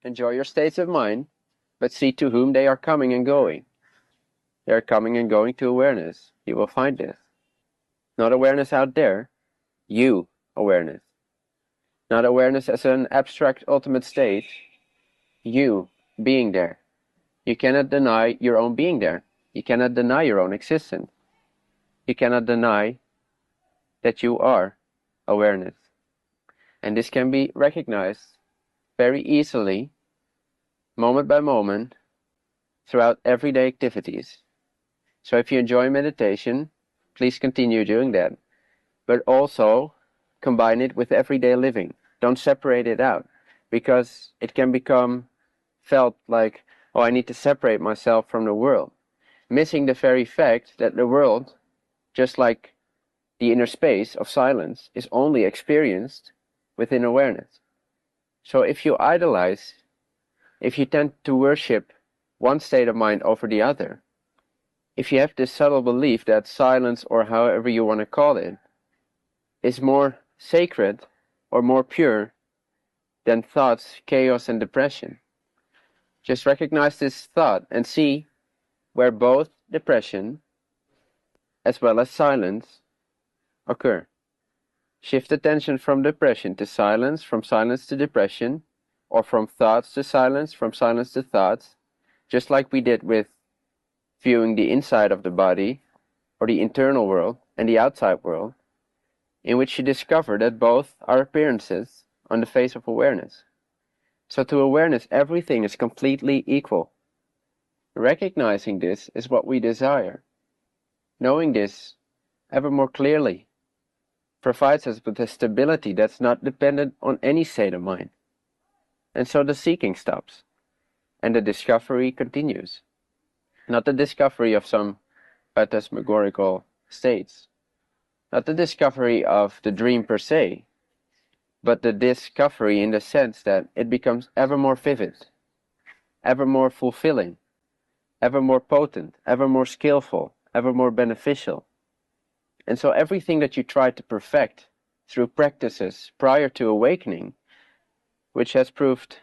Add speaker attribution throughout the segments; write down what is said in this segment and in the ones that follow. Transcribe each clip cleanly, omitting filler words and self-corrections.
Speaker 1: Enjoy your states of mind, but see to whom they are coming and going. They are coming and going to awareness. You will find this. Not awareness out there, you awareness. Not awareness as an abstract ultimate state, you being there. You cannot deny your own being there. You cannot deny your own existence. You cannot deny that you are awareness. And this can be recognized very easily, moment by moment, throughout everyday activities. So if you enjoy meditation, please continue doing that. But also combine it with everyday living. Don't separate it out, because it can become felt like, oh, I need to separate myself from the world, missing the very fact that the world, just like the inner space of silence, is only experienced within awareness. So if you idolize, if you tend to worship one state of mind over the other, if you have this subtle belief that silence, or however you want to call it, is more sacred or more pure than thoughts, chaos, and depression, just recognize this thought and see where both depression as well as silence occur. Shift attention from depression to silence, from silence to depression, or from thoughts to silence, from silence to thoughts, just like we did with viewing the inside of the body, or the internal world and the outside world, in which you discover that both are appearances on the face of awareness. So to awareness, everything is completely equal. Recognizing this is what we desire. Knowing this ever more clearly provides us with a stability that's not dependent on any state of mind. And so the seeking stops, and the discovery continues. Not the discovery of some phantasmagorical states, not the discovery of the dream per se, but the discovery in the sense that it becomes ever more vivid, ever more fulfilling, ever more potent, ever more skillful, ever more beneficial. And so everything that you try to perfect through practices prior to awakening, which has proved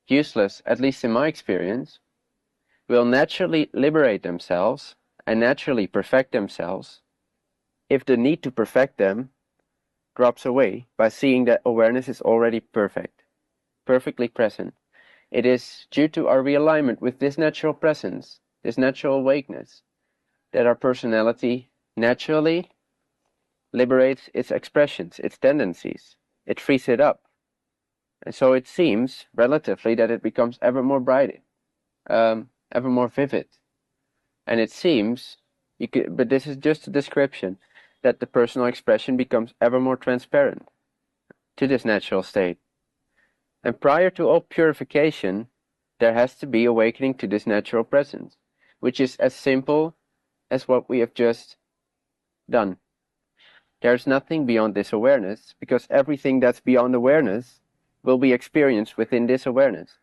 Speaker 1: useless, at least in my experience, will naturally liberate themselves and naturally perfect themselves if the need to perfect them drops away by seeing that awareness is already perfect, perfectly present. It is due to our realignment with this natural presence, this natural awakeness, that our personality naturally liberates its expressions, its tendencies. It frees it up. And so it seems, relatively, that it becomes ever more bright, ever more vivid. And it seems, but this is just a description, that the personal expression becomes ever more transparent to this natural state. And prior to all purification, there has to be awakening to this natural presence, which is as simple as what we have just done. There's nothing beyond this awareness, because everything that's beyond awareness will be experienced within this awareness.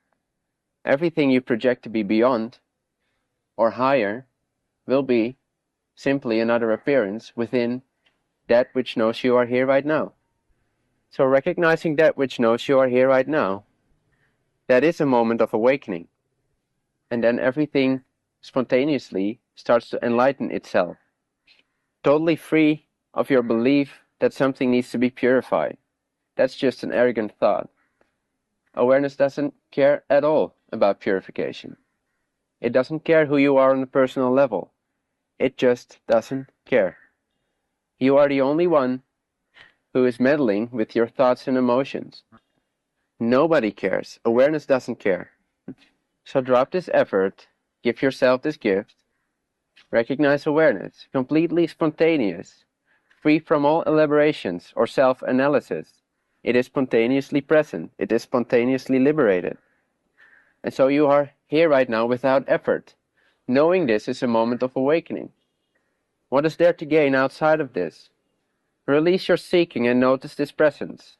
Speaker 1: Everything you project to be beyond or higher will be simply another appearance within that which knows you are here right now. So recognizing that which knows you are here right now, that is a moment of awakening. And then everything spontaneously starts to enlighten itself, totally free of your belief that something needs to be purified. That's just an arrogant thought. Awareness doesn't care at all about purification. It doesn't care who you are on a personal level. It just doesn't care. You are the only one who is meddling with your thoughts and emotions. Nobody cares. Awareness doesn't care. So drop this effort, give yourself this gift, recognize awareness, completely spontaneous, free from all elaborations or self-analysis. It is spontaneously present. It is spontaneously liberated. And so you are here right now without effort. Knowing this is a moment of awakening. What is there to gain outside of this? Release your seeking and notice this presence.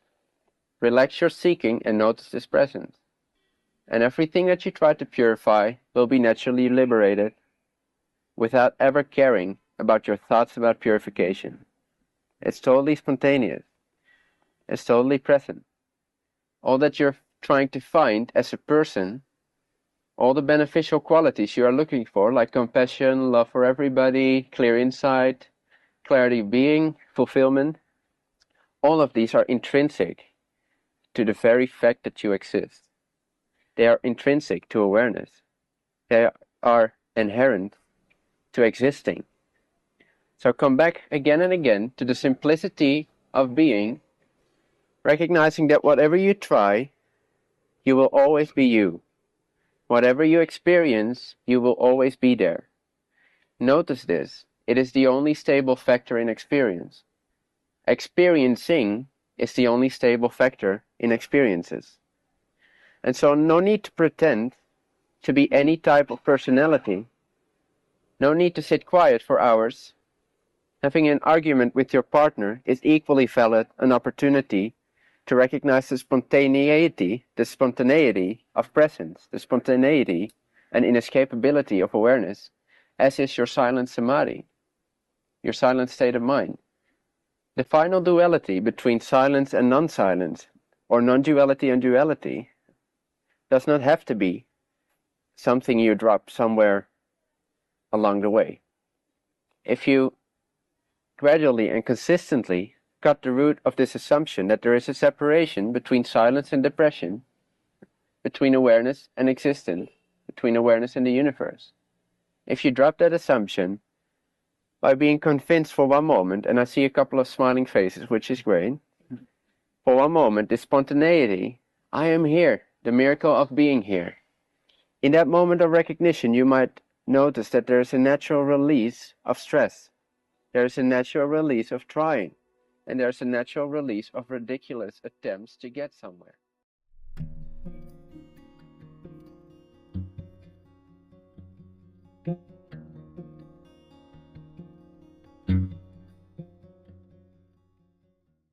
Speaker 1: Relax your seeking and notice this presence. And everything that you try to purify will be naturally liberated without ever caring about your thoughts about purification. It's totally spontaneous. It's totally present. All that you're trying to find as a person all the beneficial qualities you are looking for, like compassion, love for everybody, clear insight, clarity of being, fulfillment, all of these are intrinsic to the very fact that you exist. They are intrinsic to awareness. They are inherent to existing. So come back again and again to the simplicity of being, recognizing that whatever you try, you will always be you. Whatever you experience, you will always be there. Notice this. It is the only stable factor in experience. Experiencing is the only stable factor in experiences. And so no need to pretend to be any type of personality. No need to sit quiet for hours. Having an argument with your partner is equally valid an opportunity to recognize the spontaneity of presence, the spontaneity and inescapability of awareness, as is your silent samadhi, your silent state of mind. The final duality between silence and non-silence, or non-duality and duality, does not have to be something you drop somewhere along the way. If you gradually and consistently cut the root of this assumption that there is a separation between silence and depression, between awareness and existence, between awareness and the universe. If you drop that assumption by being convinced for one moment, and I see a couple of smiling faces, which is great, for one moment, the spontaneity, I am here, the miracle of being here. In that moment of recognition, you might notice that there is a natural release of stress. There is a natural release of trying. And there's a natural release of ridiculous attempts to get somewhere.